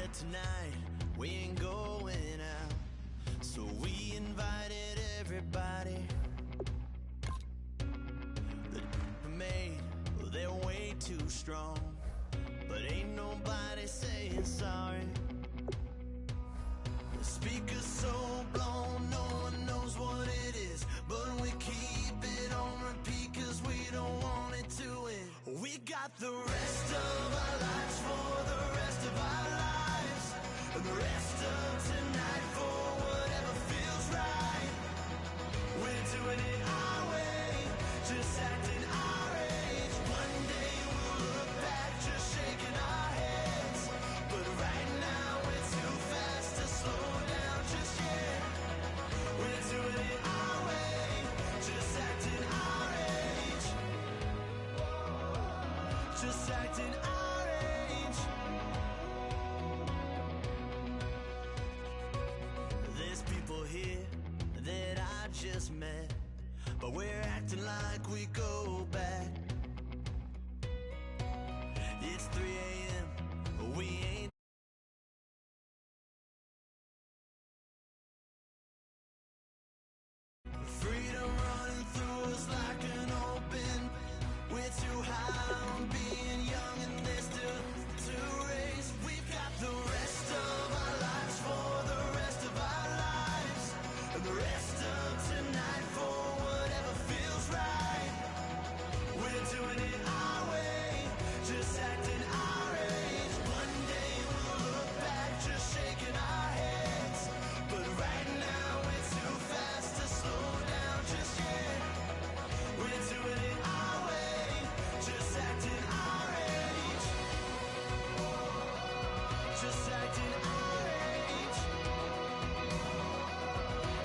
that tonight we ain't going out, so we invited everybody. The made, well, they're way too strong, but ain't nobody saying sorry. The speaker's so blown, no one knows what it is, but we keep it on repeat cause we don't want it to end. We got the rest of our lives for the rest of our lives, and the rest of tonight for whatever feels right. We're doing it our way, just acting our age. One day we'll look back just shaking our heads, but right now we're too fast to slow down just yet. We're doing it our way, just acting our age, just acting our age. There's people here that I just met, but we're acting like we go back. It's 3 a.m., we ain't. Freedom running through us like an open. We're too high on being young and there's still to race. We've got the rest of our lives for the rest of our lives, and the rest of tonight for whatever feels right. We're doing it our way, just acting our age. One day we'll look back just shaking our heads, but right now we're too fast to slow down just yet. We're doing it our way, just acting our age, just acting our age,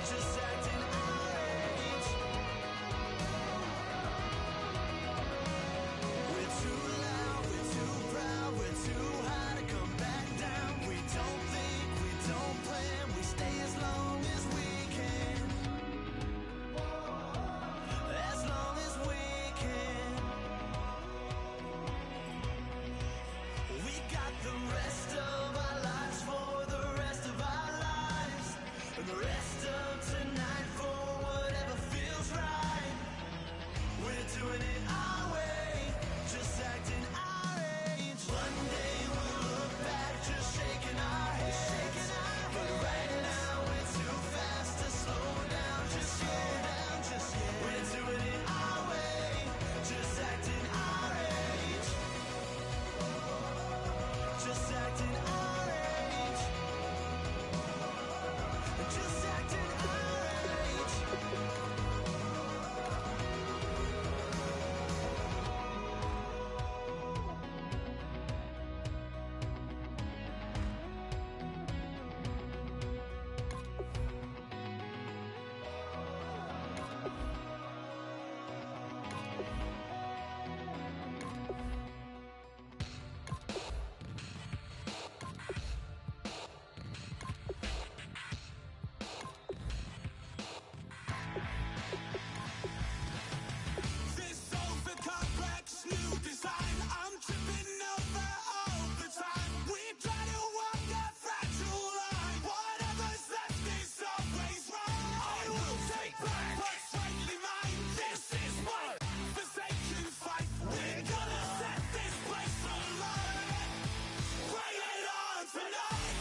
just acting our age. We're too loud, we're too proud, we're too high to come back down. We don't think, we don't plan, we stay as long as we can, as long as we can. We got the rest of our lives for the rest of our lives, and the rest of tonight for whatever feels right. We're doing it our way, just acting our age. One day we'll look back just shaking our heads, but right now we're too fast to slow down just yet. We're doing it our way, just acting our age, just acting our age, just acting our age. This over complex new design, I'm tripping over all the time. We try to walk a fragile line. Whatever's left is always wrong. I will take back what's rightly mine. This is my forsaken fight. We're gonna set this place alight. Bring it on tonight.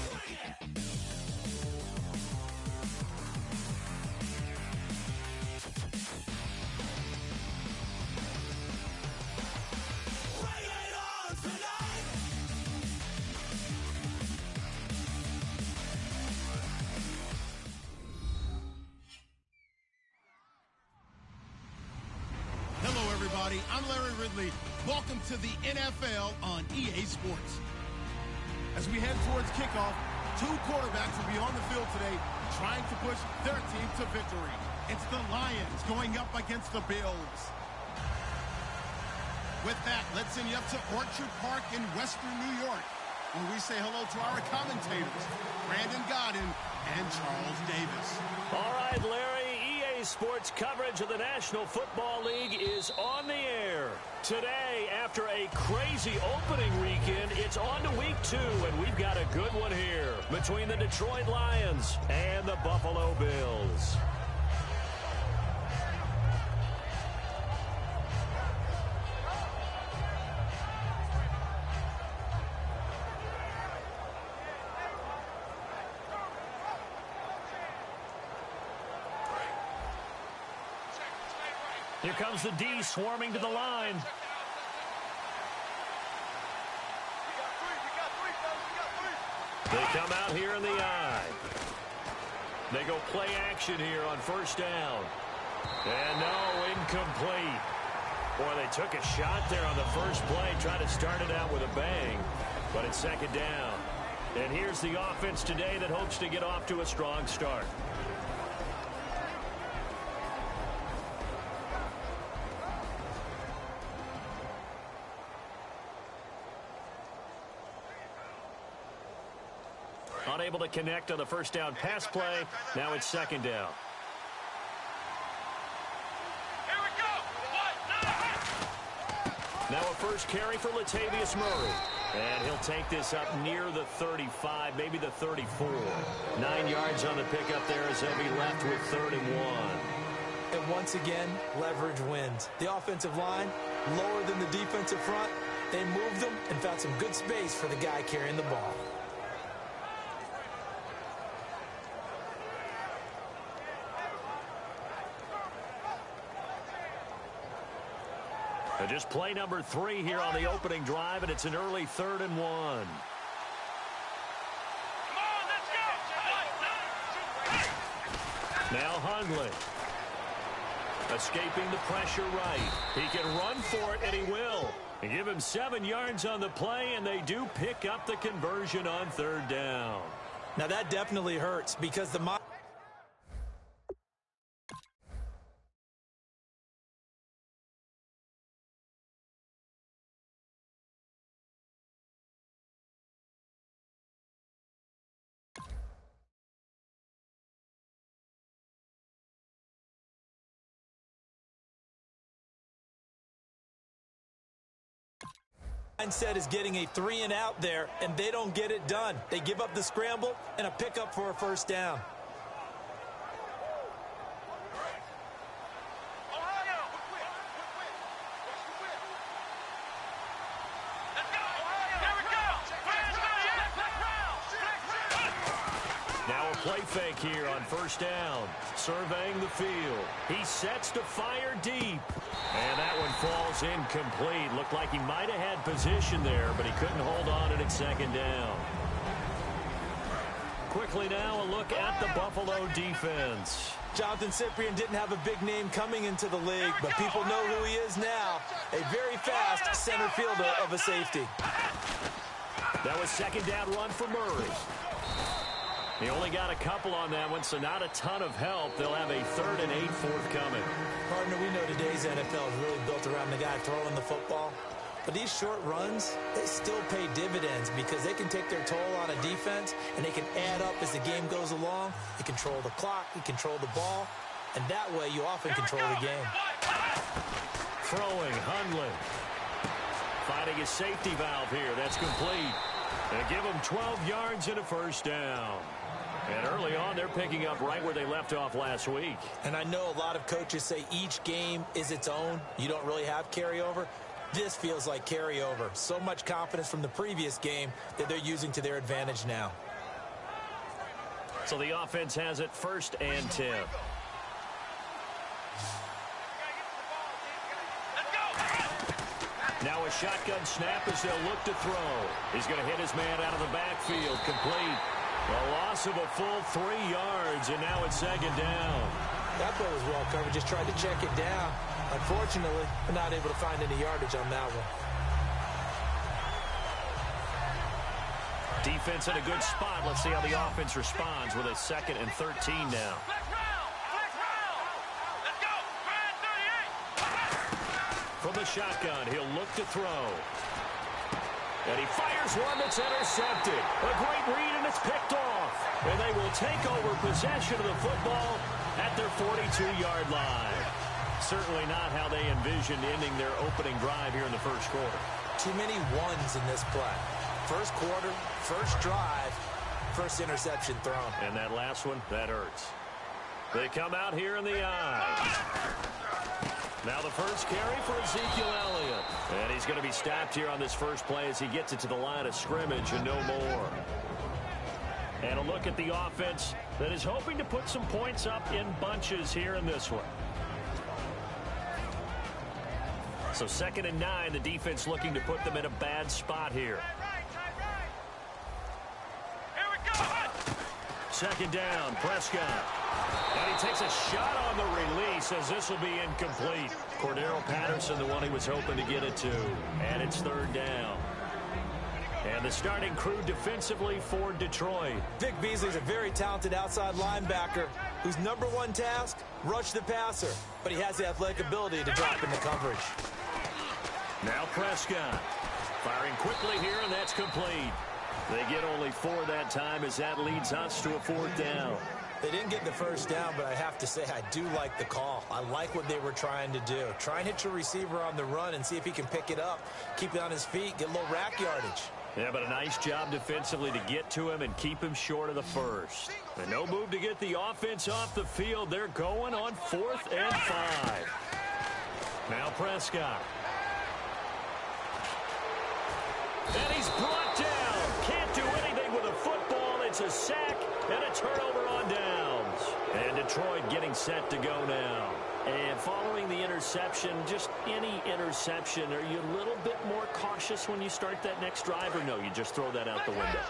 Bring it. Bring it on tonight. Hello, everybody. I'm Larry Ridley. Welcome to the NFL on EA Sports. As we head towards kickoff, two quarterbacks will be on the field today trying to push their team to victory. It's the Lions going up against the Bills. With that, let's send you up to Orchard Park in Western New York, where we say hello to our commentators, Brandon Godden and Charles Davis. All right, Larry, EA Sports coverage of the National Football League is on the air. Today, after a crazy opening weekend, it's on to week 2, and we've got a good one here between the Detroit Lions and the Buffalo Bills. Here comes the D swarming to the line. They come out here in the I. They go play action here on first down. And no, incomplete. Boy, they took a shot there on the first play, tried to start it out with a bang, but it's second down. And here's the offense today that hopes to get off to a strong start. Unable to connect on the first down pass play. Now it's second down. Here we go. Now a first carry for Latavius Murray. And he'll take this up near the 35, maybe the 34. 9 yards on the pickup there as they'll be left with 31. And once again, leverage wins. The offensive line, lower than the defensive front. They moved them and found some good space for the guy carrying the ball. And just play number 3 here on the opening drive, and it's an early 3rd and 1. Come on, let's go. Now Hundley. Escaping the pressure right. He can run for it, and he will. And give him 7 yards on the play, and they do pick up the conversion on 3rd down. Now that definitely hurts because the mindset is getting a 3 and out there, and they don't get it done. They give up the scramble and a pickup for a first down. Now a play fake here on first down. Surveying the field. He sets to fire deep. And that one falls incomplete. Looked like he might have had position there, but he couldn't hold on and it's second down. Quickly now, a look at the Buffalo defense. Jonathan Cyprien didn't have a big name coming into the league, but people know who he is now. A very fast center fielder of a safety. That was second down run for Murray. He only got a couple on that one, so not a ton of help. They'll have a 3rd and 8 forthcoming. Partner, we know today's NFL is really built around the guy throwing the football. But these short runs, they still pay dividends because they can take their toll on a defense, and they can add up as the game goes along. You control the clock, you control the ball, and that way you often control the game. Throwing, Hundley. Finding his safety valve here. That's complete. And give him 12 yards and a first down. And early on, they're picking up right where they left off last week. And I know a lot of coaches say each game is its own. You don't really have carryover. This feels like carryover. So much confidence from the previous game that they're using to their advantage now. So the offense has it 1st and 10. Now a shotgun snap as they'll look to throw. He's going to hit his man out of the backfield. Complete. A loss of a full 3 yards, and now it's second down. That play was well covered. Just tried to check it down. Unfortunately, we're not able to find any yardage on that one. Defense in a good spot. Let's see how the offense responds with a 2nd and 13 now. From the shotgun, he'll look to throw. And he fires one that's intercepted. A great read, and it's picked off. And they will take over possession of the football at their 42-yard line. Certainly not how they envisioned ending their opening drive here in the first quarter. Too many ones in this play. First quarter, first drive, first interception thrown. And that last one, that hurts. They come out here in the eye. Now the first carry for Ezekiel Elliott. And he's going to be stopped here on this first play as he gets it to the line of scrimmage and no more. And a look at the offense that is hoping to put some points up in bunches here in this one. So 2nd and 9, the defense looking to put them in a bad spot here. Here we go. 2nd down, Prescott. And he takes a shot on the release as this will be incomplete. Cordero Patterson, the one he was hoping to get it to. And it's 3rd down. And the starting crew defensively for Detroit. Vic Beasley's a very talented outside linebacker whose number one task, rush the passer. But he has the athletic ability to drop into coverage. Now Prescott firing quickly here, and that's complete. They get only 4 that time as that leads us to a 4th down. They didn't get the first down, but I have to say I do like the call. I like what they were trying to do. Try and hit your receiver on the run and see if he can pick it up, keep it on his feet, get a little rack yardage. Yeah, but a nice job defensively to get to him and keep him short of the first. And no move to get the offense off the field. They're going on 4th and 5. Now Prescott. And he's brought down. Can't do anything with a football. It's a sack and a turnover on downs. And Detroit getting set to go now. And following the interception, just any interception, are you a little bit more cautious when you start that next drive, or no, you just throw that out the window?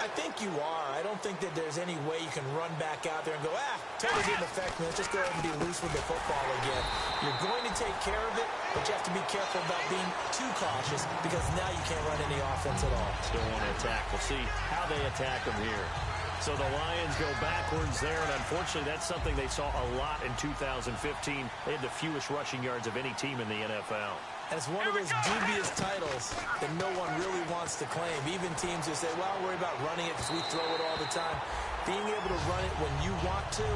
I think you are. I don't think that there's any way you can run back out there and go, totally didn't affect me. Let's just go ahead and be loose with the football again. You're going to take care of it, but you have to be careful about being too cautious because now you can't run any offense at all. Still want to attack. We'll see how they attack them here. So the Lions go backwards there, and unfortunately that's something they saw a lot in 2015. They had the fewest rushing yards of any team in the NFL. And it's one of those dubious titles that no one really wants to claim. Even teams who say, well, I'll worry about running it because we throw it all the time. Being able to run it when you want to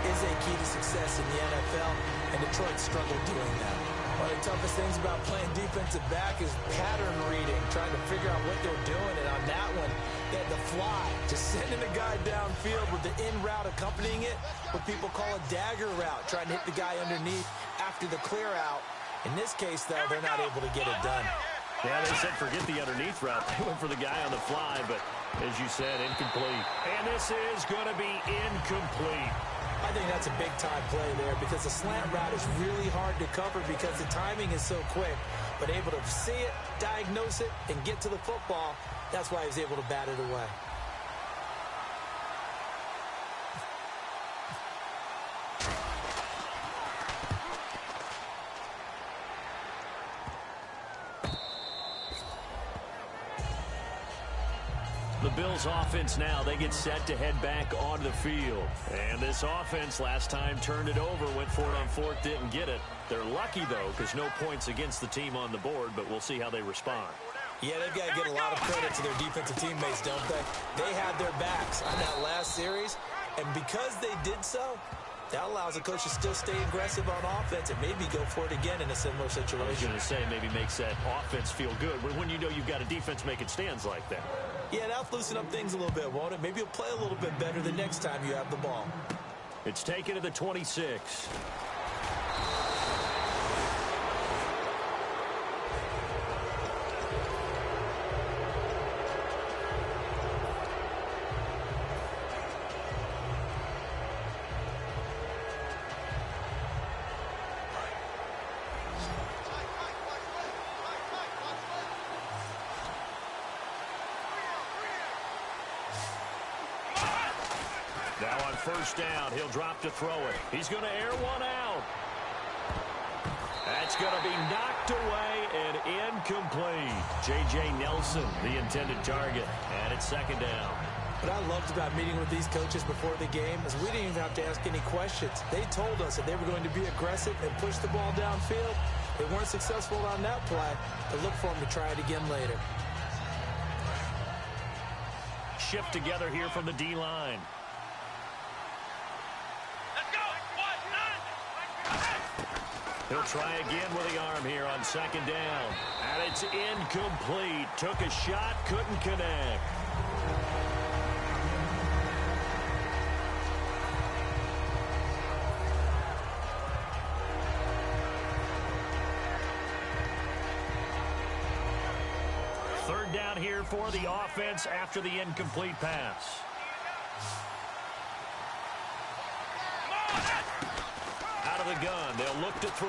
is a key to success in the NFL, and Detroit struggled doing that. One of the toughest things about playing defensive back is pattern reading, trying to figure out what they're doing. And on that one, they had the fly, just sending a guy downfield with the in route accompanying it, what people call a dagger route, trying to hit the guy underneath after the clear out. In this case, though, they're not able to get it done. Yeah, they said forget the underneath route. They went for the guy on the fly, but as you said, incomplete. And this is going to be incomplete. I think that's a big-time play there because the slant route is really hard to cover because the timing is so quick. But able to see it, diagnose it, and get to the football, that's why he was able to bat it away. The Bills offense now, they get set to head back onto the field. And this offense last time turned it over, went for it on 4th, didn't get it. They're lucky, though, because no points against the team on the board, but we'll see how they respond. Yeah, they've got to get a lot of credit to their defensive teammates, don't they? They had their backs on that last series, and because they did so, that allows the coach to still stay aggressive on offense and maybe go for it again in a similar situation. I was going to say maybe makes that offense feel good when you know you've got a defense making stands like that. Yeah, that'll loosen up things a little bit, won't it? Maybe you'll play a little bit better the next time you have the ball. It's taken to the 26. Now on 1st down, he'll drop to throw it. He's going to air one out. That's going to be knocked away and incomplete. J.J. Nelson, the intended target, and it's 2nd down. What I loved about meeting with these coaches before the game is we didn't even have to ask any questions. They told us that they were going to be aggressive and push the ball downfield. They weren't successful on that play, but look for them to try it again later. Shift together here from the D-line. Let's go. He'll try again with the arm here on second down. And it's incomplete. Took a shot, couldn't connect. Third down here for the offense after the incomplete pass. Out of the gun, they'll look to throw.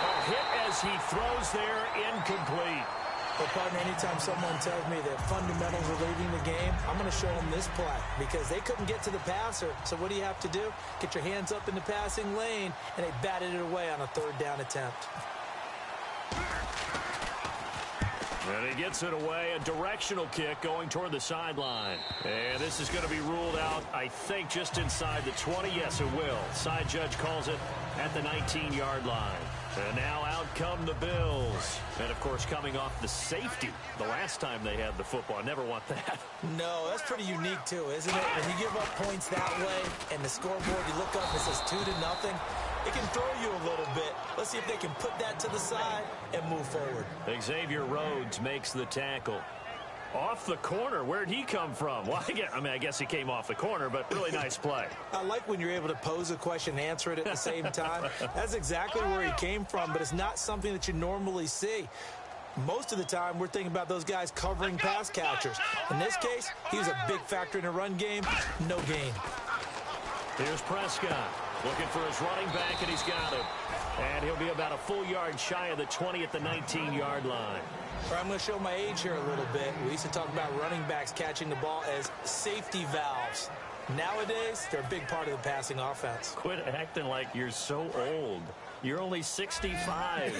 A hit as he throws there, incomplete. Well, partner, anytime someone tells me that fundamentals are leading the game, I'm going to show them this play because they couldn't get to the passer. So what do you have to do? Get your hands up in the passing lane, and they batted it away on a third down attempt. And he gets it away, a directional kick going toward the sideline. And this is going to be ruled out, I think, just inside the 20. Yes, it will. Side judge calls it at the 19-yard line. And now out come the Bills. And, of course, coming off the safety the last time they had the football. I never want that. No, that's pretty unique, too, isn't it? When you give up points that way and the scoreboard, you look up and it says 2-0, it can throw you a little bit. Let's see if they can put that to the side and move forward. Xavier Rhodes makes the tackle. Off the corner. Where'd he come from? Well, I guess he came off the corner, but really nice play. I like when you're able to pose a question and answer it at the same time. That's exactly where he came from, but it's not something that you normally see. Most of the time, we're thinking about those guys covering pass catchers. In this case, he was a big factor in the run game. No gain. Here's Prescott. Looking for his running back, and he's got him. And he'll be about a full yard shy of the 20 at the 19-yard line. All right, I'm going to show my age here a little bit. We used to talk about running backs catching the ball as safety valves. Nowadays, they're a big part of the passing offense. Quit acting like you're so old. You're only 65.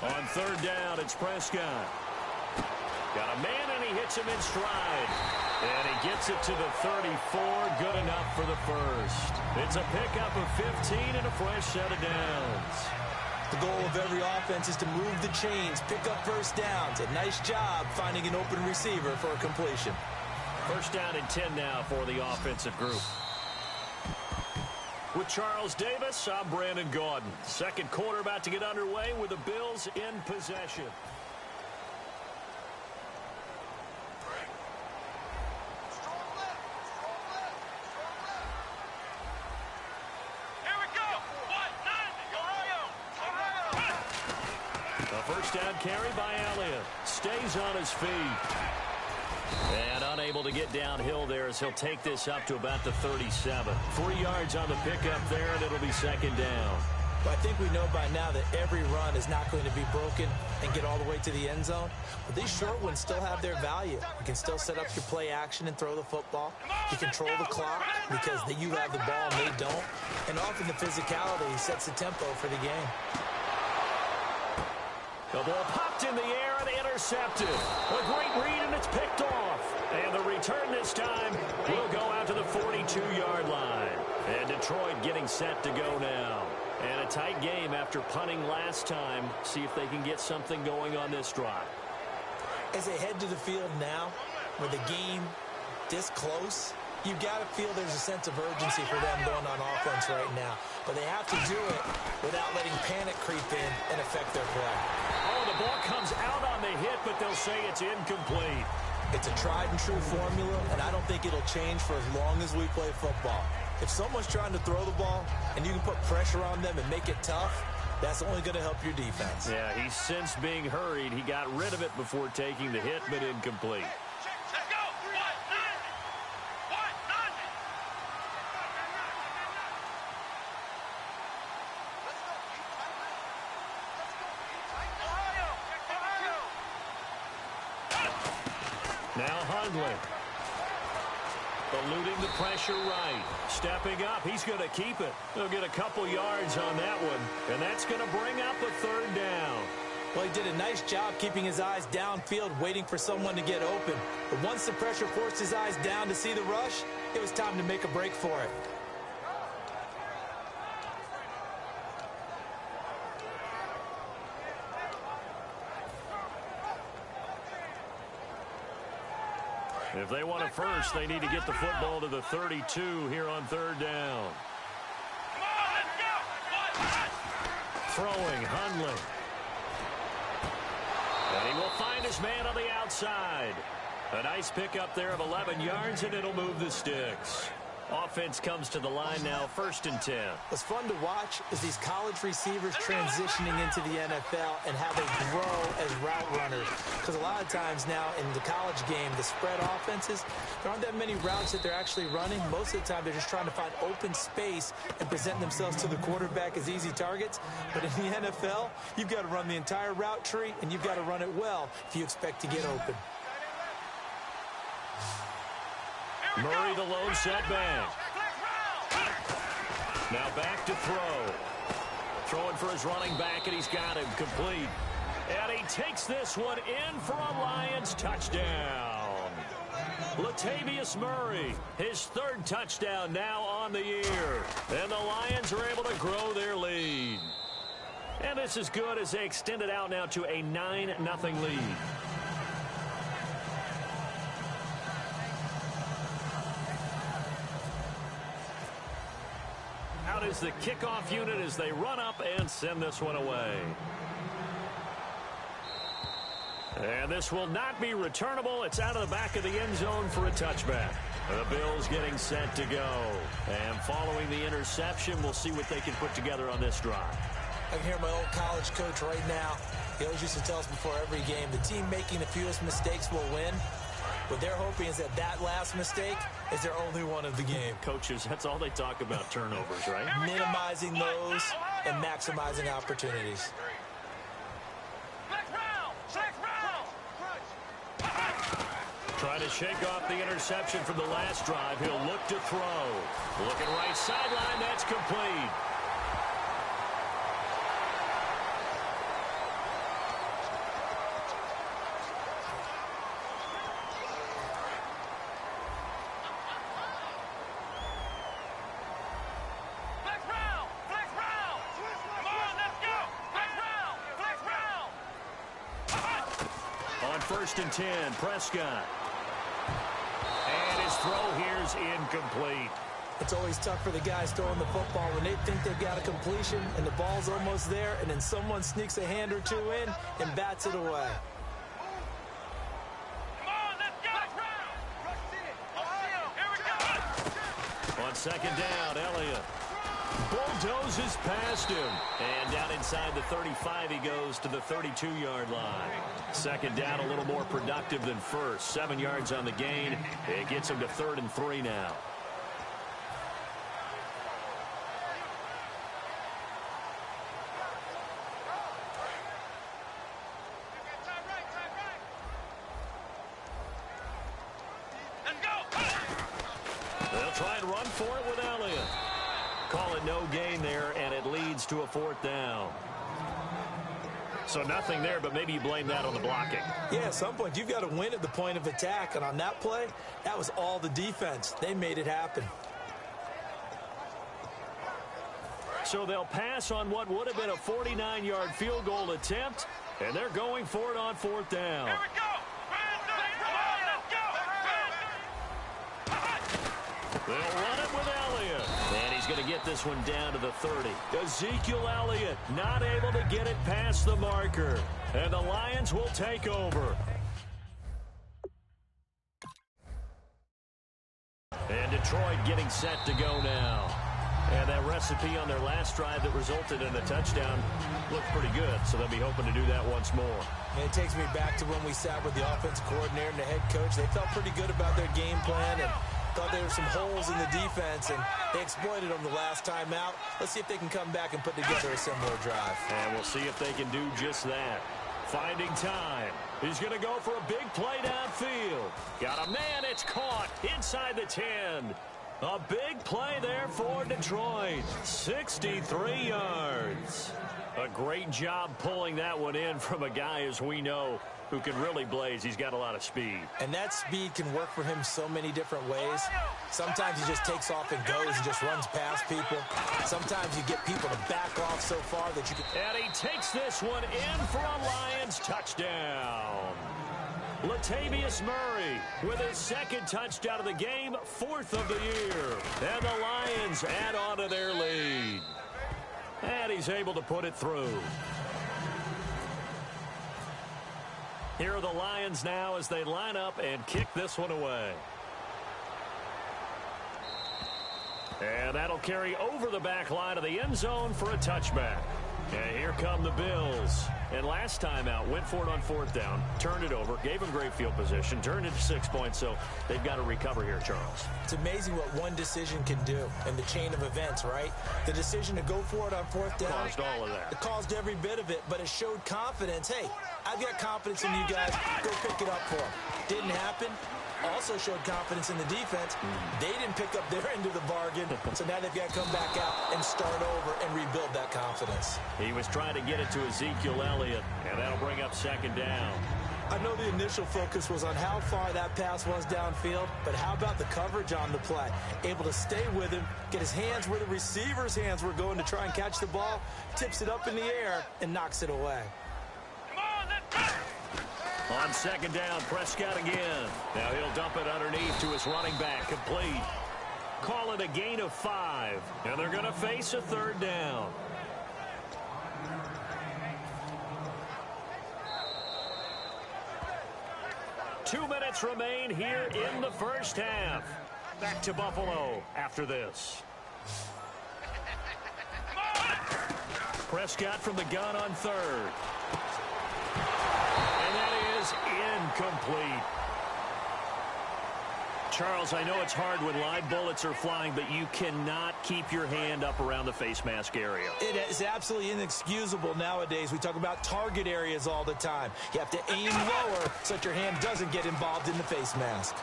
On third down, it's Prescott. Got a man, and he hits him in stride. And he gets it to the 34. Good enough for the first. It's a pickup of 15 and a fresh set of downs. The goal of every offense is to move the chains, pick up first downs. A nice job finding an open receiver for a completion. First down and 10 now for the offensive group. With Charles Davis, I'm Brandon Gaudin. Second quarter about to get underway with the Bills in possession. First down carry by Elliott. Stays on his feet. And unable to get downhill there as he'll take this up to about the 37. 3 yards on the pickup there, and it'll be second down. Well, I think we know by now that every run is not going to be broken and get all the way to the end zone. But these short ones still have their value. You can still set up your play action and throw the football. You control the clock because you have the ball and they don't. And often the physicality sets the tempo for the game. The ball popped in the air and intercepted. A great read, and it's picked off. And the return this time will go out to the 42-yard line. And Detroit getting set to go now. And a tight game after punting last time. See if they can get something going on this drive. As they head to the field now, with the game this close, you've got to feel there's a sense of urgency for them going on offense right now. But they have to do it without letting panic creep in and affect their play. Oh, the ball comes out on the hit, but they'll say it's incomplete. It's a tried-and-true formula, and I don't think it'll change for as long as we play football. If someone's trying to throw the ball and you can put pressure on them and make it tough, that's only going to help your defense. Yeah, he's since being hurried. He got rid of it before taking the hit, but incomplete. Now Hundley. Eluding the pressure right. Stepping up. He's going to keep it. He'll get a couple yards on that one. And that's going to bring up a third down. Well, he did a nice job keeping his eyes downfield, waiting for someone to get open. But once the pressure forced his eyes down to see the rush, it was time to make a break for it. If they want a first, they need to get the football to the 32 here on third down. Come on, let's go. Throwing, Hundley. And he will find his man on the outside. A nice pickup there of 11 yards, and it'll move the sticks. Offense comes to the line now, 1st and 10. What's fun to watch is these college receivers transitioning into the NFL and how they grow as route runners. Because a lot of times now in the college game, the spread offenses, there aren't that many routes that they're actually running. Most of the time, they're just trying to find open space and present themselves to the quarterback as easy targets. But in the NFL, you've got to run the entire route tree, and you've got to run it well if you expect to get open. Murray, the lone setback. Now back to throw. Throwing for his running back, and he's got him complete. And he takes this one in for a Lions touchdown. Latavius Murray, his 3rd touchdown now on the year. And the Lions are able to grow their lead. And this is good as they extend it out now to a 9-0 lead. Out is the kickoff unit as they run up and send this one away. And this will not be returnable. It's out of the back of the end zone for a touchback. The Bills getting set to go. And following the interception, we'll see what they can put together on this drive. I can hear my old college coach right now. He always used to tell us before every game, the team making the fewest mistakes will win. What they're hoping is that that last mistake is their only one of the game. Coaches, that's all they talk about, turnovers, right? Minimizing those and maximizing opportunities. Trying to shake off the interception from the last drive. He'll look to throw. Looking right sideline, that's complete. On 1st and 10, Prescott. And his throw here's incomplete. It's always tough for the guys throwing the football when they think they've got a completion and the ball's almost there, and then someone sneaks a hand or two in and bats it away. On 2nd down, Elliott bulldozes past him. And down inside the 35, he goes to the 32-yard line. 2nd down, a little more productive than first. 7 yards on the gain. It gets him to 3rd and 3 now. They'll try and run for it with Elliott. Call it no gain there, and it leads to a 4th down. So nothing there, but maybe you blame that on the blocking. Yeah, at some point, you've got to win at the point of attack. And on that play, that was all the defense. They made it happen. So they'll pass on what would have been a 49-yard field goal attempt, and they're going for it on 4th down. Here we go. They'll run it with Elliott. And he's going to get this one down to the 30. Ezekiel Elliott not able to get it past the marker. And the Lions will take over. And Detroit getting set to go now. And that recipe on their last drive that resulted in a touchdown looked pretty good. So they'll be hoping to do that once more. And it takes me back to when we sat with the offensive coordinator and the head coach. They felt pretty good about their game plan and thought there were some holes in the defense, and they exploited them the last time out. Let's see if they can come back and put together a similar drive. And we'll see if they can do just that. Finding time. He's going to go for a big play downfield. Got a man. It's caught inside the 10. A big play there for Detroit. 63 yards. A great job pulling that one in from a guy, as we know, who can really blaze. He's got a lot of speed. And that speed can work for him so many different ways. Sometimes he just takes off and goes and just runs past people. Sometimes you get people to back off so far that you can... And he takes this one in for a Lions touchdown. Latavius Murray with his second touchdown of the game, 4th of the year. And the Lions add on to their lead. And he's able to put it through. Here are the Lions now as they line up and kick this one away. And that'll carry over the back line of the end zone for a touchback. And here come the Bills. And last time out, went for it on 4th down, turned it over, gave them great field position, turned it to 6 points, so they've got to recover here, Charles. It's amazing what one decision can do in the chain of events, right? The decision to go for it on 4th down. Caused all of that. It caused every bit of it, but it showed confidence. Hey, I've got confidence in you guys. Go pick it up for them. Didn't happen. Also showed confidence in the defense. They didn't pick up their end of the bargain, so now they've got to come back out and start over and rebuild that confidence. He was trying to get it to Ezekiel Elliott, and that'll bring up 2nd down. I know the initial focus was on how far that pass was downfield, but how about the coverage on the play? Able to stay with him, get his hands where the receiver's hands were going to try and catch the ball, tips it up in the air, and knocks it away. Come on, let's go! On 2nd down, Prescott again. Now he'll dump it underneath to his running back, complete. Call it a gain of 5, and they're going to face a 3rd down. Two minutes remain here in the first half. Back to Buffalo after this. Prescott from the gun on 3rd. And that is incomplete. Charles, I know it's hard when live bullets are flying, but you cannot keep your hand up around the face mask area. It is absolutely inexcusable nowadays. We talk about target areas all the time. You have to aim lower so that your hand doesn't get involved in the face mask.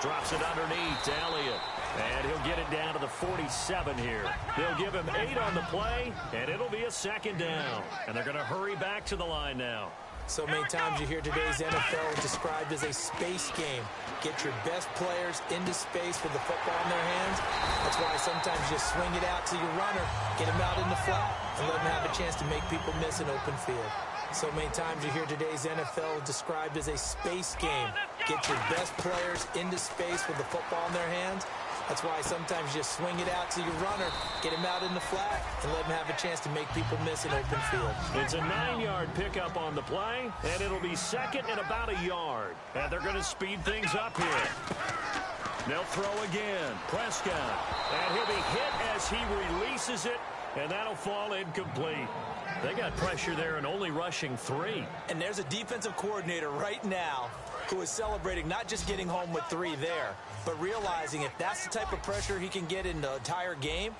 Drops it underneath to Elliott. And he'll get it down to the 47 here. They'll give him 8 on the play, and it'll be a 2nd down. And they're going to hurry back to the line now. So many times you hear today's NFL described as a space game. Get your best players into space with the football in their hands. That's why sometimes you just swing it out to your runner, get him out in the flat, and let him have a chance to make people miss an open field. So many times you hear today's NFL described as a space game. Get your best players into space with the football in their hands. That's why sometimes you just swing it out to your runner, get him out in the flat, and let him have a chance to make people miss an open field. It's a 9-yard pickup on the play, and it'll be 2nd and about a yard. And they're going to speed things up here. They'll throw again. Prescott. And he'll be hit as he releases it, and that'll fall incomplete. They got pressure there and only rushing 3. And there's a defensive coordinator right now who is celebrating not just getting home with 3 there, but realizing if that's the type of pressure he can get in the entire game,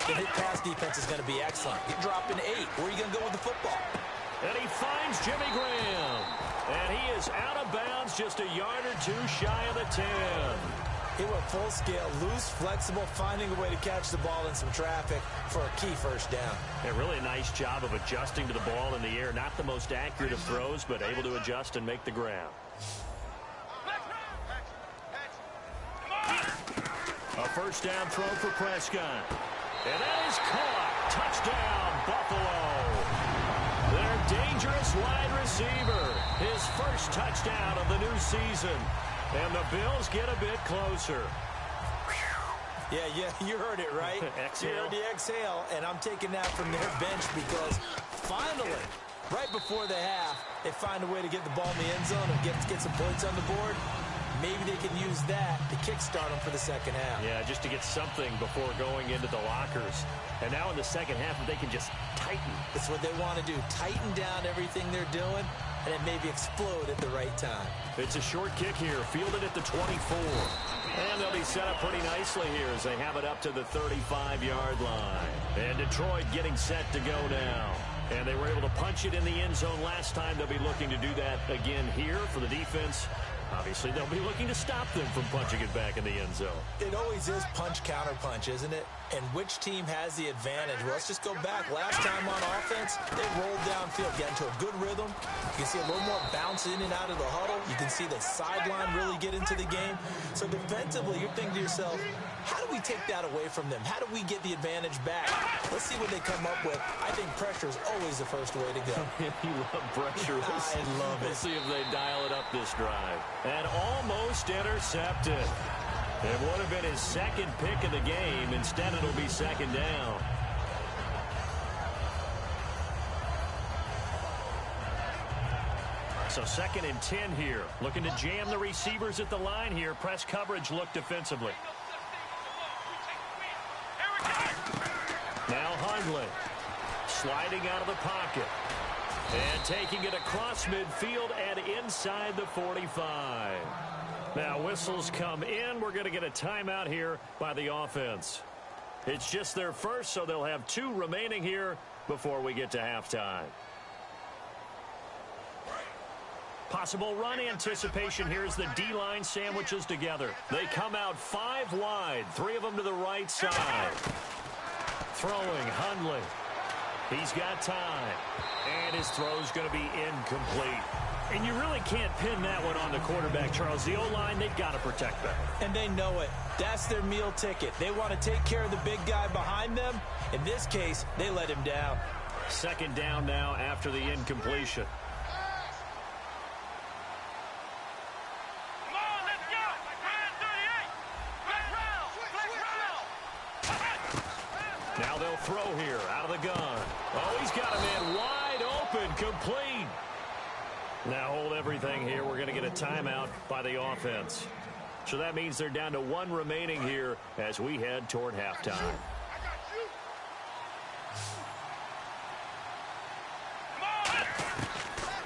then his pass defense is going to be excellent. You're dropping 8. Where are you going to go with the football? And he finds Jimmy Graham. And he is out of bounds just a yard or 2 shy of the 10. He went full scale, loose, flexible, finding a way to catch the ball in some traffic for a key 1st down. A really nice job of adjusting to the ball in the air. Not the most accurate of throws, but able to adjust and make the grab. A 1st down throw for Prescott. And that is caught. Touchdown, Buffalo. Their dangerous wide receiver. His 1st touchdown of the new season. And the Bills get a bit closer. Yeah, you heard it, right? Exhale. You heard the exhale, and I'm taking that from their bench because finally, right before the half, they find a way to get the ball in the end zone and get some points on the board. Maybe they can use that to kickstart them for the 2nd half. Yeah, just to get something before going into the lockers. And now in the 2nd half, they can just tighten. That's what they want to do. Tighten down everything they're doing, and then maybe explode at the right time. It's a short kick here, fielded at the 24. And they'll be set up pretty nicely here as they have it up to the 35-yard line. And Detroit getting set to go now. And they were able to punch it in the end zone last time. They'll be looking to do that again here for the defense. Obviously, they'll be looking to stop them from punching it back in the end zone. It always is punch-counter-punch, isn't it? And which team has the advantage? Well, let's just go back. Last time on offense, they rolled downfield, got into a good rhythm. You can see a little more bounce in and out of the huddle. You can see the sideline really get into the game. So defensively, you're thinking to yourself, how do we take that away from them? How do we get the advantage back? Let's see what they come up with. I think pressure is always the first way to go. You love pressure. I love it. We'll see if they dial it up this drive. And almost intercepted. It would have been his second pick of the game. Instead, it'll be second down. So 2nd and 10 here. Looking to jam the receivers at the line here. Press coverage look defensively. Now Hundley sliding out of the pocket. And taking it across midfield and inside the 45. Now whistles come in. We're going to get a timeout here by the offense. It's just their first, so they'll have 2 remaining here before we get to halftime. Possible run anticipation here as the D-line sandwiches together. They come out 5 wide, 3 of them to the right side. Throwing Hundley. He's got time. And his throw's going to be incomplete. And you really can't pin that one on the quarterback, Charles. The O-line, they've got to protect that. And they know it. That's their meal ticket. They want to take care of the big guy behind them. In this case, they let him down. 2nd down now after the incompletion. Now they'll throw here out of the gun. Oh, he's got a man wide open, complete. Now hold everything here. We're going to get a timeout by the offense. So that means they're down to 1 remaining here as we head toward halftime.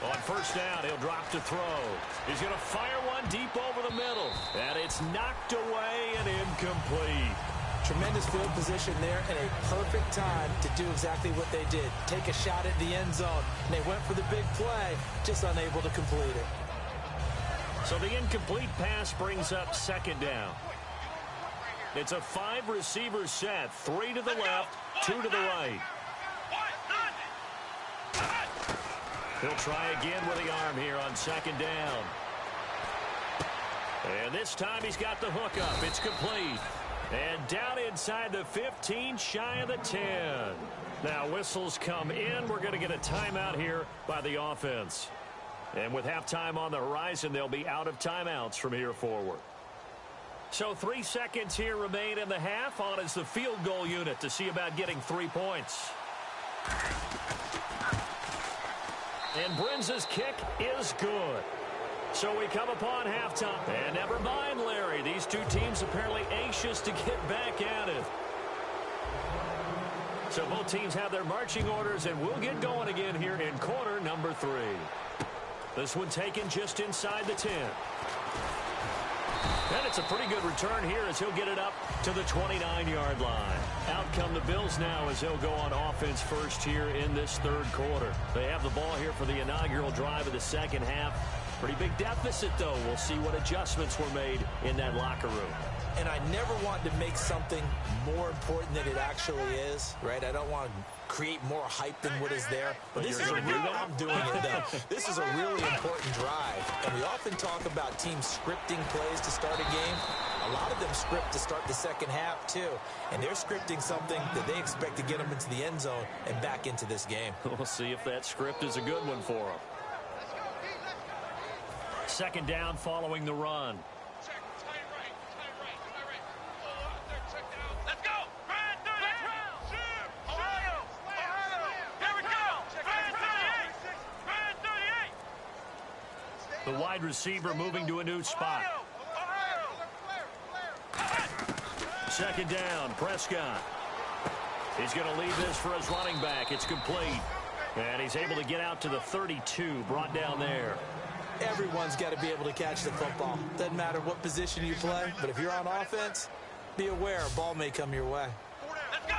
On 1st down, he'll drop to throw. He's going to fire one deep over the middle. And it's knocked away and incomplete. Tremendous field position there and a perfect time to do exactly what they did. Take a shot at the end zone. And they went for the big play, just unable to complete it. So the incomplete pass brings up 2nd down. It's a 5-receiver set. 3 to the left, 2 to the right. He'll try again with the arm here on 2nd down. And this time he's got the hook up. It's complete. And down inside the 15, shy of the 10. Now whistles come in. We're going to get a timeout here by the offense. And with halftime on the horizon, they'll be out of timeouts from here forward. So 3 seconds here remain in the half. On is the field goal unit to see about getting 3 points. And Brinza's kick is good. So we come upon halftime. And never mind, Larry. These 2 teams apparently anxious to get back at it. So both teams have their marching orders, and we'll get going again here in quarter number 3. This one taken just inside the 10. And it's a pretty good return here as he'll get it up to the 29-yard line. Out come the Bills now as they'll go on offense first here in this 3rd quarter. They have the ball here for the inaugural drive of the 2nd half. Pretty big deficit, though. We'll see what adjustments were made in that locker room. And I never want to make something more important than it actually is, right? I don't want to create more hype than what is there. But this is a real, I'm doing it, though. This is a really important drive. And we often talk about teams scripting plays to start a game. A lot of them script to start the 2nd half, too. And they're scripting something that they expect to get them into the end zone and back into this game. We'll see if that script is a good one for them. 2nd down following the run. The wide receiver moving to a new spot. 2nd down, Prescott. He's going to leave this for his running back. It's complete. And he's able to get out to the 32, brought down there. Everyone's got to be able to catch the football. Doesn't matter what position you play, but if you're on offense, be aware a ball may come your way. Let's go!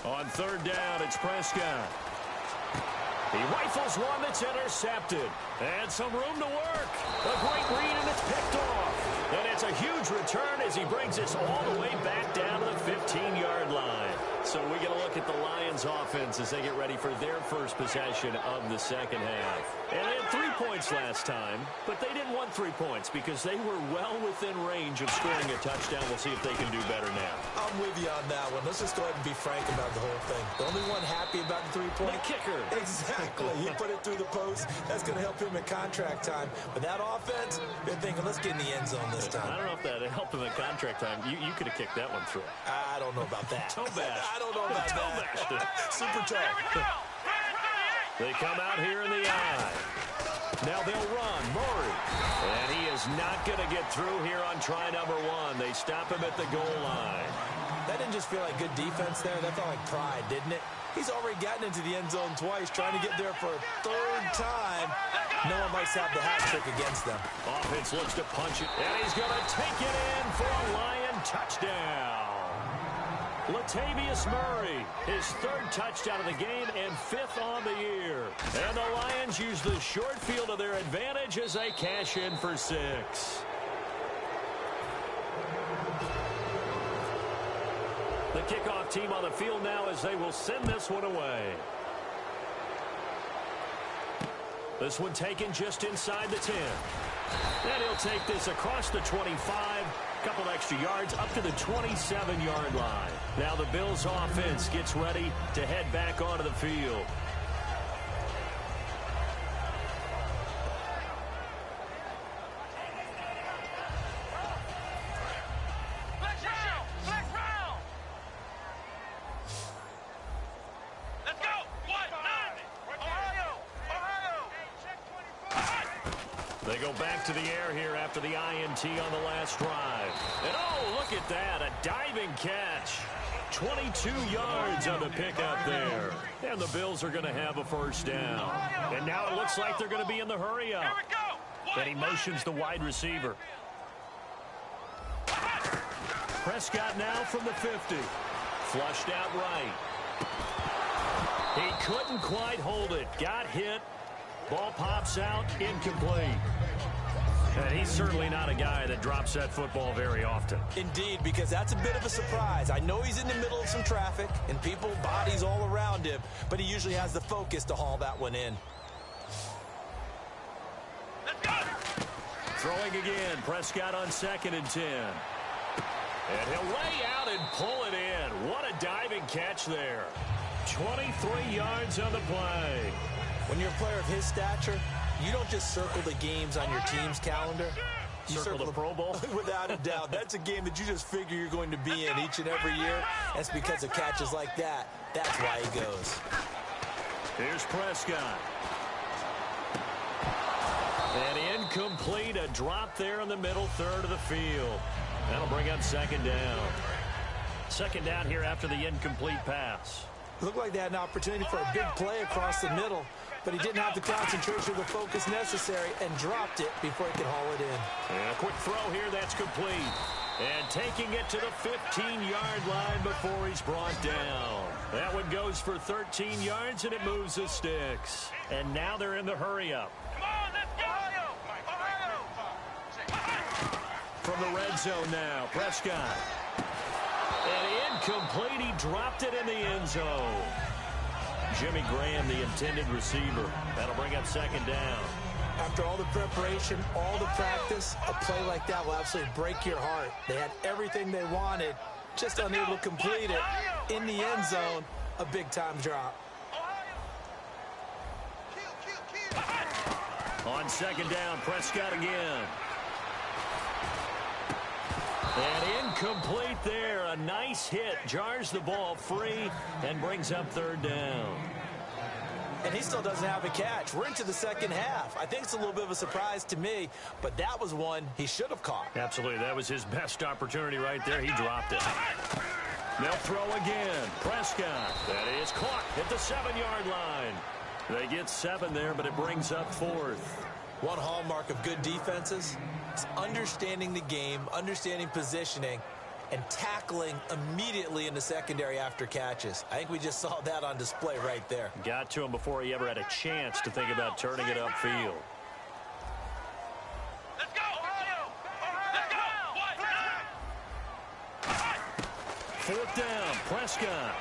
On 3rd down, it's Prescott. He rifles one that's intercepted. And some room to work. A great read, and it's picked off. And it's a huge return as he brings us all the way back down to the 15-yard line. So we get a look look at the Lions offense as they get ready for their first possession of the second half. And they had 3 points last time, but they didn't want 3 points because they were well within range of scoring a touchdown. We'll see if they can do better now. I'm with you on that one. Let's just go ahead and be frank about the whole thing. The only one happy about the 3-point. The kicker. Exactly. He put it through the post. That's going to help him at contract time. But that offense, they're thinking, let's get in the end zone this time. I don't know if that helped him at contract time. You could have kicked that one through. I don't know about that. Toe bash. I don't know about that. Super toe. They come out here in the eye. Now they'll run. Murray. And he is not going to get through here on try number 1. They stop him at the goal line. That didn't just feel like good defense there. That felt like pride, didn't it? He's already gotten into the end zone twice, trying to get there for a 3rd time. No one likes to have the hat trick against them. Offense looks to punch it, and he's going to take it in for a Lion touchdown. Latavius Murray, his 3rd touchdown of the game and 5th on the year. And the Lions use the short field to their advantage as they cash in for 6. The kickoff team on the field now as they will send this one away. This one taken just inside the 10. And he'll take this across the 25. Couple extra yards up to the 27-yard line. Now the Bills offense gets ready to head back onto the field. They go back to the air here after the INT on the last drive. And oh, look at that, a diving catch. 22 yards on the pickup there. And the Bills are going to have a first down. And now it looks like they're going to be in the hurry up. And he motions the wide receiver. Prescott now from the 50. Flushed out right. He couldn't quite hold it. Got hit. Ball pops out, incomplete. And he's certainly not a guy that drops that football very often. Indeed, because that's a bit of a surprise. I know he's in the middle of some traffic and people, bodies all around him, but he usually has the focus to haul that one in. Let's go! Throwing again, Prescott on 2nd and 10. And he'll lay out and pull it in. What a diving catch there. 23 yards on the play. When you're a player of his stature, you don't just circle the games on your team's calendar. You circle the Pro Bowl? Without a doubt. That's a game that you just figure you're going to be in each and every year. That's because of catches like that. That's why he goes. Here's Prescott. And incomplete, a drop there in the middle 3rd of the field. That'll bring up 2nd down. 2nd down here after the incomplete pass. Looked like they had an opportunity for a big play across the middle, but he didn't have the concentration or the focus necessary and dropped it before he could haul it in. And a quick throw here, that's complete. And taking it to the 15-yard line before he's brought down. That one goes for 13 yards, and it moves the sticks. And now they're in the hurry-up. Come on, let's go! From the red zone now, Prescott. And incomplete, he dropped it in the end zone. Jimmy Graham, the intended receiver. That'll bring up 2nd down. After all the preparation, all the practice, a play like that will absolutely break your heart. They had everything they wanted, just unable to complete it. In the end zone, a big-time drop. On 2nd down, Prescott again. And incomplete there. A nice hit. Jars the ball free and brings up 3rd down. And he still doesn't have a catch. We're into the second half. I think it's a little bit of a surprise to me, but that was one he should have caught. Absolutely. That was his best opportunity right there. He dropped it. They'll throw again. Prescott. That is caught at the 7-yard line. They get 7 there, but it brings up 4th. One hallmark of good defenses is understanding the game, understanding positioning, and tackling immediately in the secondary after catches. I think we just saw that on display right there. Got to him before he ever had a chance to think about turning it upfield. Let's go! Let's go! 4th down, Prescott.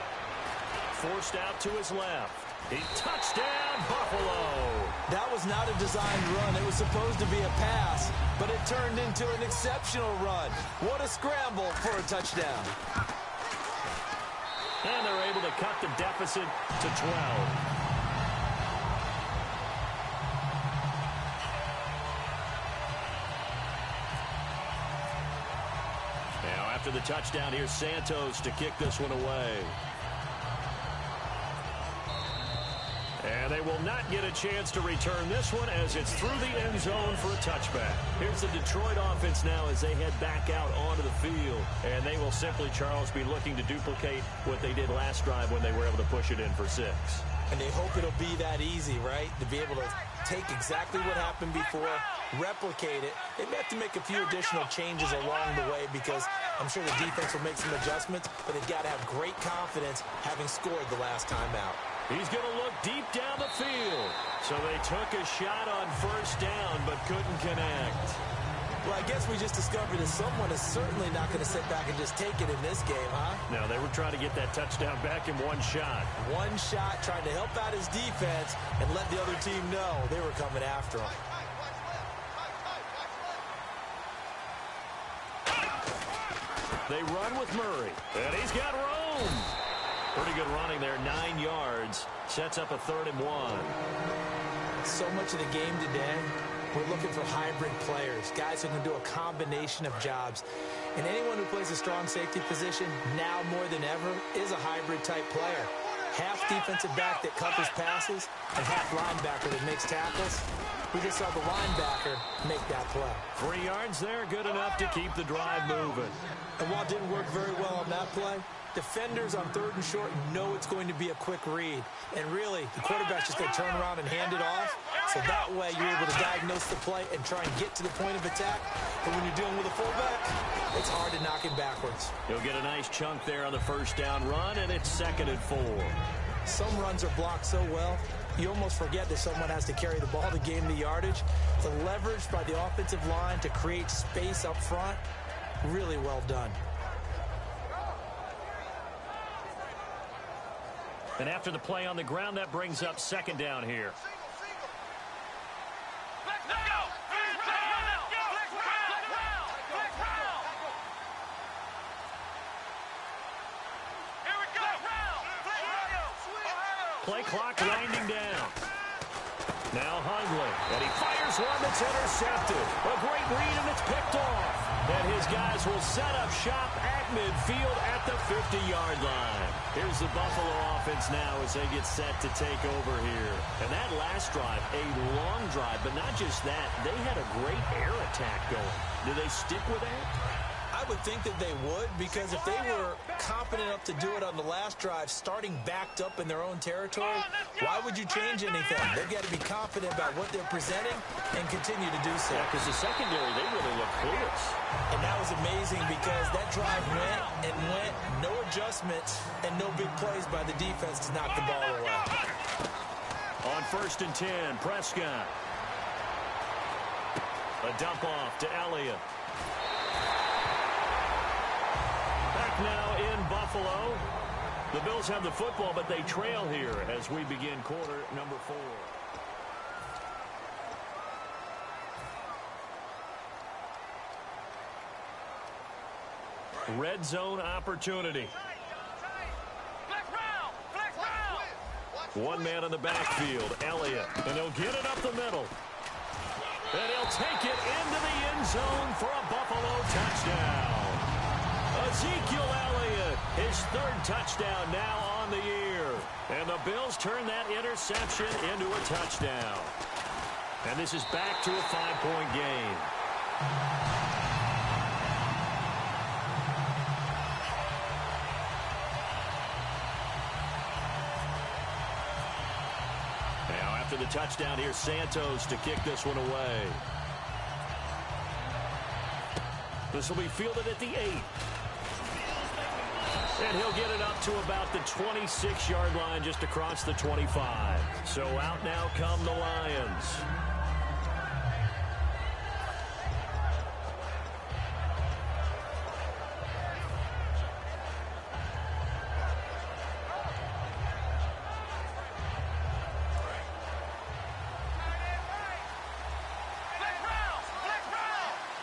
forced out to his left. He touchdown, Buffalo. That was not a designed run. It was supposed to be a pass, but it turned into an exceptional run. What a scramble for a touchdown. And they're able to cut the deficit to 12. After the touchdown, here's Santos to kick this one away. And they will not get a chance to return this one as it's through the end zone for a touchback. Here's the Detroit offense now as they head back out onto the field. And they will simply, Charles, be looking to duplicate what they did last drive when they were able to push it in for 6. And they hope it'll be that easy, right? To be able to take exactly what happened before, replicate it. They may have to make a few additional changes along the way because I'm sure the defense will make some adjustments, but they've got to have great confidence having scored the last time out. He's going to look deep down the field. So they took a shot on first down but couldn't connect. Well, I guess we just discovered that someone is certainly not going to sit back and just take it in this game, huh? No, they were trying to get that touchdown back in one shot. One shot, trying to help out his defense and let the other team know they were coming after him. They run with Murray, and he's got room. Pretty good running there, 9 yards. Sets up a 3rd and 1. So much of the game today, we're looking for hybrid players, guys who can do a combination of jobs. And anyone who plays a strong safety position, now more than ever, is a hybrid type player. Half defensive back that covers passes and half linebacker that makes tackles. We just saw the linebacker make that play. 3 yards there, good enough to keep the drive moving. And while it didn't work very well on that play, defenders on 3rd and short know it's going to be a quick read. And really, the quarterback's just going to turn around and hand it off. So that way, you're able to diagnose the play and try and get to the point of attack. But when you're dealing with a fullback, it's hard to knock him backwards. He'll get a nice chunk there on the first down run, and it's 2nd and 4. Some runs are blocked so well, you almost forget that someone has to carry the ball to gain the yardage. The leverage by the offensive line to create space up front, really well done. And after the play on the ground, that brings up 2nd down here. Play clock winding down. Now Hundley, and he fires one that's intercepted. A great read, and it's picked off. And his guys will set up shop at midfield at the 50-yard line. Here's the Buffalo offense now as they get set to take over here. And that last drive, a long drive, but not just that. They had a great air attack going. Do they stick with that? I would think that they would, because if they were confident enough to do it on the last drive, starting backed up in their own territory, why would you change anything? They've got to be confident about what they're presenting and continue to do so. Yeah, because the secondary, they really look clear. And that was amazing because that drive went and went, no adjustments, and no big plays by the defense to knock the ball away. On 1st and 10, Prescott. A dump off to Elliott. Back now in Buffalo. The Bills have the football, but they trail here as we begin quarter number 4. Red zone opportunity. One man in the backfield, Elliott, and he'll get it up the middle. And he'll take it into the end zone for a Buffalo touchdown. Ezekiel Elliott, his 3rd touchdown now on the year. And the Bills turn that interception into a touchdown. And this is back to a 5-point game. Now after the touchdown, here's Santos to kick this one away. This will be fielded at the 8. And he'll get it up to about the 26-yard line, just across the 25. So out now come the Lions.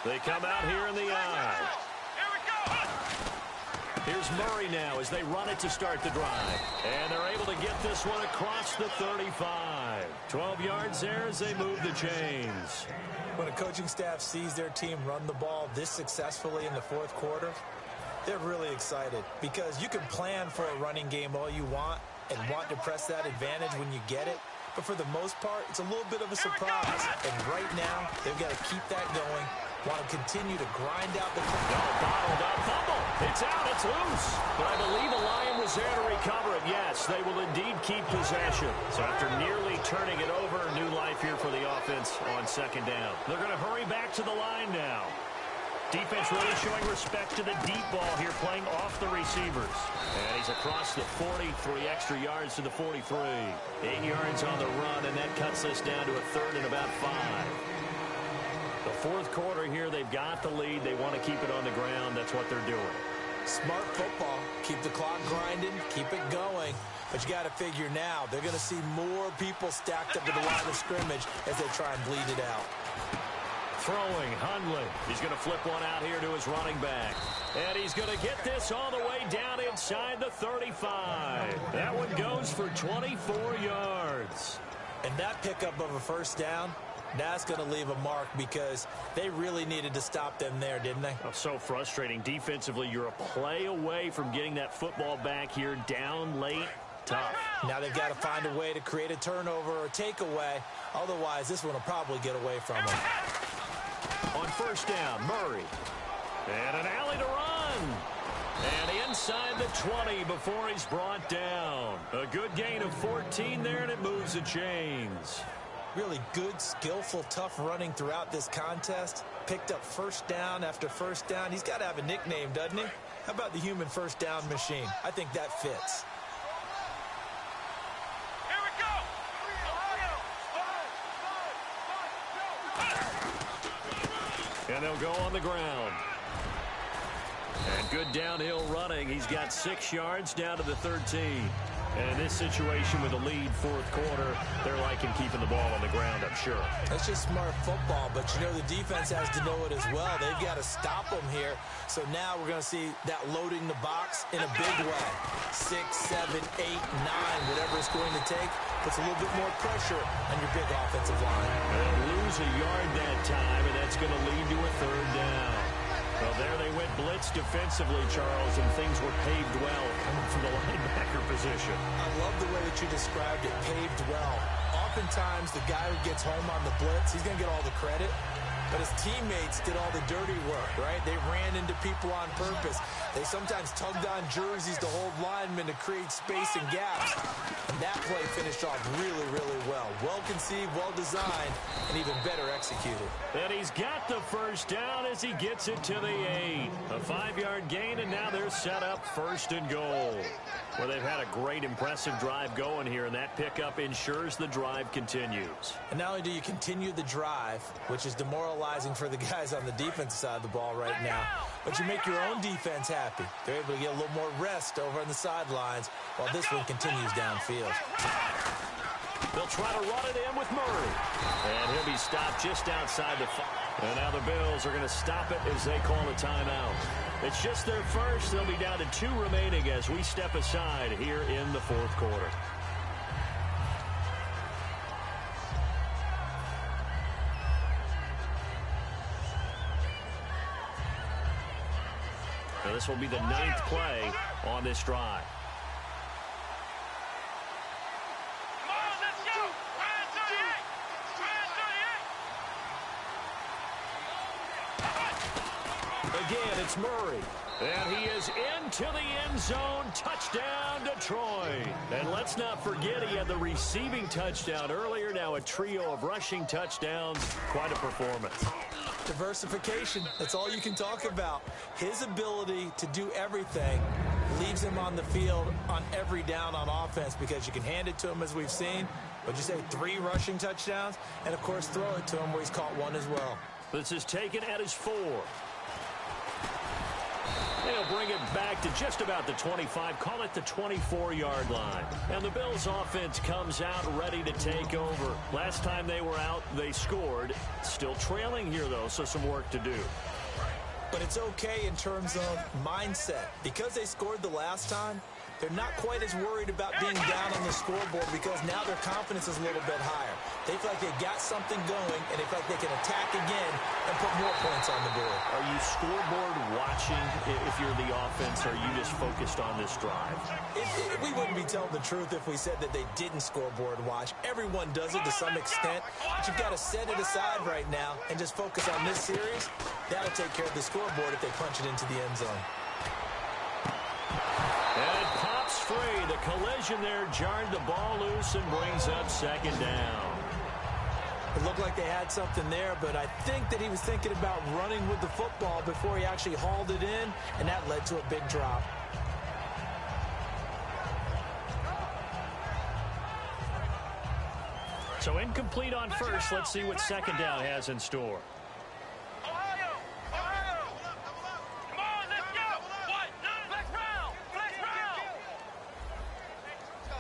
They come out here in the eye. Here we go. Here's Murray now as they run it to start the drive. And they're able to get this one across the 35. 12 yards there as they move the chains. When a coaching staff sees their team run the ball this successfully in the fourth quarter, they're really excited because you can plan for a running game all you want and want to press that advantage when you get it. But for the most part, it's a little bit of a surprise. And right now, they've got to keep that going. Want to continue to grind out the clock. Bottled up, fumble. It's out, it's loose. But I believe a Lion was there to recover it. Yes, they will indeed keep possession. So after nearly turning it over, new life here for the offense on second down. They're going to hurry back to the line now. Defense really showing respect to the deep ball here, playing off the receivers. And he's across the 40, 3 extra yards to the 43. 8 yards on the run, and that cuts this down to a third and about 5. The fourth quarter here, they've got the lead. They want to keep it on the ground. That's what they're doing. Smart football. Keep the clock grinding. Keep it going. But you got to figure now, they're going to see more people stacked up to the line of scrimmage as they try and bleed it out. Throwing, Hundley. He's going to flip one out here to his running back. And he's going to get this all the way down inside the 35. That one goes for 24 yards. And that pickup of a first down, that's going to leave a mark because they really needed to stop them there, didn't they? Oh, so frustrating. Defensively, you're a play away from getting that football back here down late. Tough. Now they've got to find a way to create a turnover or takeaway. Otherwise, this one will probably get away from them. On first down, Murray. And an alley to run. And inside the 20 before he's brought down. A good gain of 14 there, and it moves the chains. Really good, skillful, tough running throughout this contest. Picked up first down after first down. He's got to have a nickname, doesn't he? How about the human first down machine? I think that fits. Here we go. And they'll go on the ground. And good downhill running. He's got 6 yards down to the 13. And in this situation with a lead fourth quarter, they're liking keeping the ball on the ground, I'm sure. That's just smart football, but you know the defense has to know it as well. They've got to stop them here. So now we're going to see that loading the box in a big way. 6, 7, 8, 9, whatever it's going to take, puts a little bit more pressure on your big offensive line. They'll lose a yard that time, and that's going to lead to a third down. Well, there they went blitz defensively, Charles, and things were paved well coming from the linebacker position. I love the way that you described it, paved well. Oftentimes, the guy who gets home on the blitz, he's going to get all the credit, but his teammates did all the dirty work, right? They ran into people on purpose. They sometimes tugged on jerseys to hold linemen to create space and gaps. And that play finished off really, really well. Well-conceived, well-designed, and even better executed. And he's got the first down as he gets it to the 8. A 5-yard gain, and now they're set up first and goal. Well, they've had a great, impressive drive going here, and that pickup ensures the drive continues. And not only do you continue the drive, which is demoralizing for the guys on the defensive side of the ball right now, but you make your own defense happy. They're able to get a little more rest over on the sidelines while this one continues downfield. They'll try to run it in with Murray. And he'll be stopped just outside the 5. And now the Bills are going to stop it as they call a timeout. It's just their first. They'll be down to 2 remaining as we step aside here in the fourth quarter. Now this will be the 9th play on this drive. Come on, let's go. Ryan 38. Ryan 38. Again, it's Murray. And he is into the end zone. Touchdown, Detroit. And let's not forget he had the receiving touchdown earlier. Now a trio of rushing touchdowns. Quite a performance. Diversification, that's all you can talk about. His ability to do everything leaves him on the field on every down on offense because you can hand it to him as we've seen. What'd you say, 3 rushing touchdowns? And, of course, throw it to him where he's caught 1 as well. This is taken at his 4. They'll bring bring it back to just about the 25, call it the 24-yard line. And the Bills offense comes out ready to take over. Last time they were out, they scored. Still trailing here, though, so some work to do. But it's okay in terms of mindset. Because they scored the last time, they're not quite as worried about being down on the scoreboard because now their confidence is a little bit higher. They feel like they got something going, and they feel like they can attack again and put more points on the board. Are you scoreboard watching if you're the offense, or are you just focused on this drive? We wouldn't be telling the truth if we said that they didn't scoreboard watch. Everyone does it to some extent, but you've got to set it aside right now and just focus on this series. That'll take care of the scoreboard if they punch it into the end zone. And it pops free. The collision there jarred the ball loose and brings up second down. It looked like they had something there, but I think that he was thinking about running with the football before he actually hauled it in, and that led to a big drop. So incomplete on first. Let's see what second down has in store.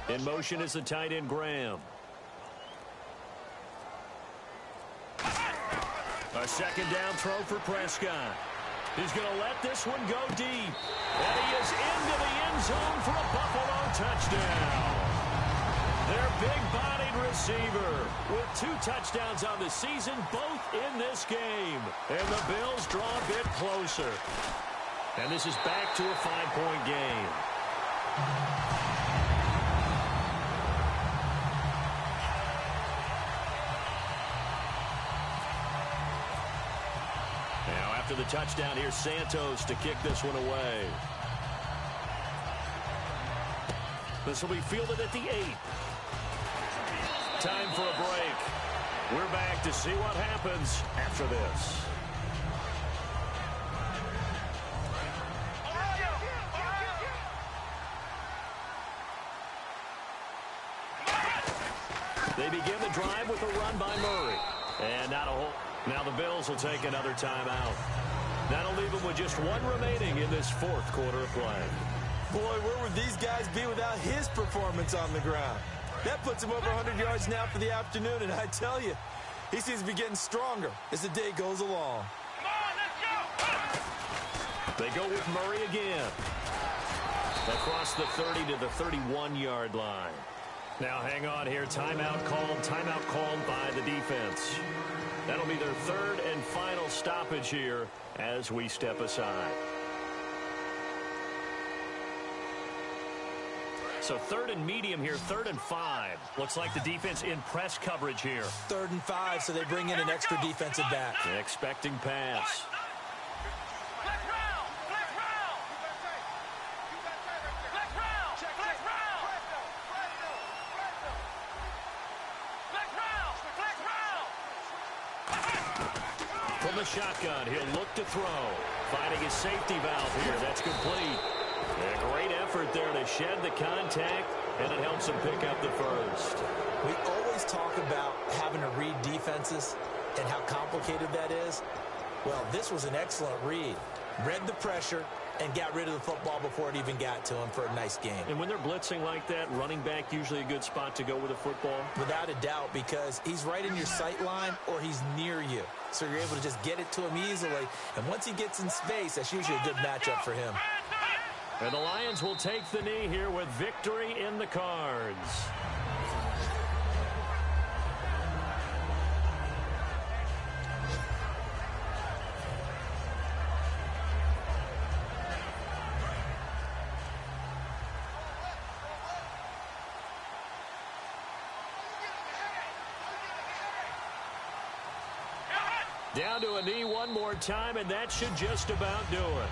In motion is the tight end, Graham. A second down throw for Prescott. He's going to let this one go deep. And he is into the end zone for a Buffalo touchdown. Their big-bodied receiver with 2 touchdowns on the season, both in this game. And the Bills draw a bit closer. And this is back to a 5-point game. After the touchdown, here's Santos to kick this one away. This will be fielded at the 8. Time for a break. We're back to see what happens after this. They begin the drive with a run by Murray. And not a hole. Now the Bills will take another timeout. That'll leave them with just 1 remaining in this 4th quarter of play. Boy, where would these guys be without his performance on the ground? That puts him over 100 yards now for the afternoon, and I tell you, he seems to be getting stronger as the day goes along. Come on, let's go! They go with Murray again. Across the 30 to the 31-yard line. Now hang on here. Timeout called by the defense. That'll be their 3rd and final stoppage here as we step aside. So 3rd and medium here, 3rd and 5. Looks like the defense in press coverage here. 3rd and 5, so they bring in an extra defensive back. Expecting pass. From the shotgun, he'll look to throw. Finding his safety valve here. That's complete. A great effort there to shed the contact, and it helps him pick up the first. We always talk about having to read defenses and how complicated that is. Well, this was an excellent read. Read the pressure and got rid of the football before it even got to him for a nice game. And when they're blitzing like that, running back usually a good spot to go with a football? Without a doubt, because he's right in your sight line or he's near you. So you're able to just get it to him easily. And once he gets in space, that's usually a good matchup for him. And the Lions will take the knee here with victory in the cards. Down to a knee one more time, and that should just about do it.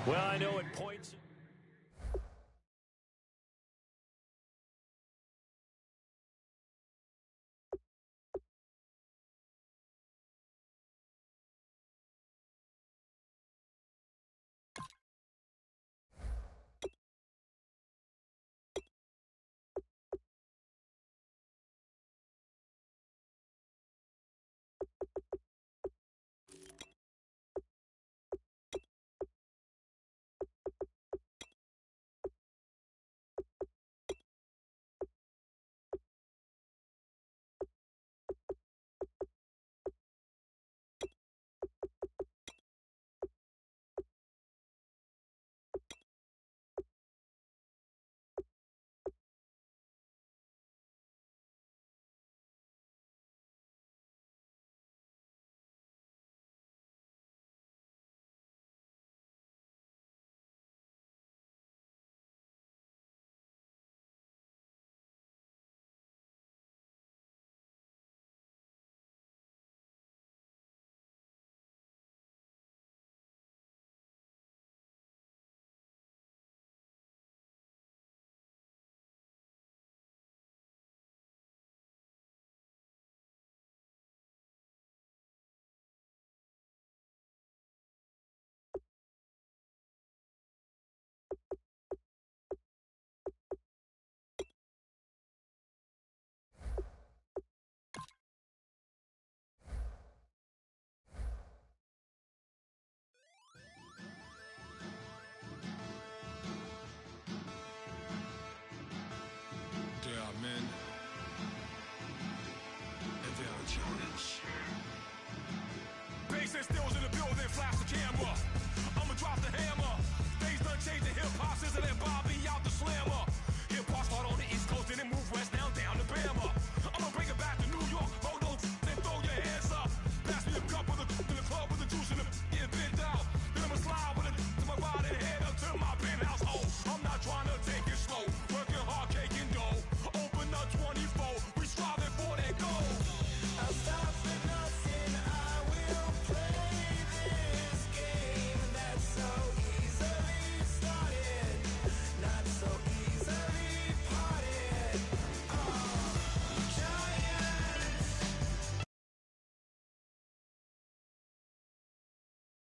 Well, I know it points...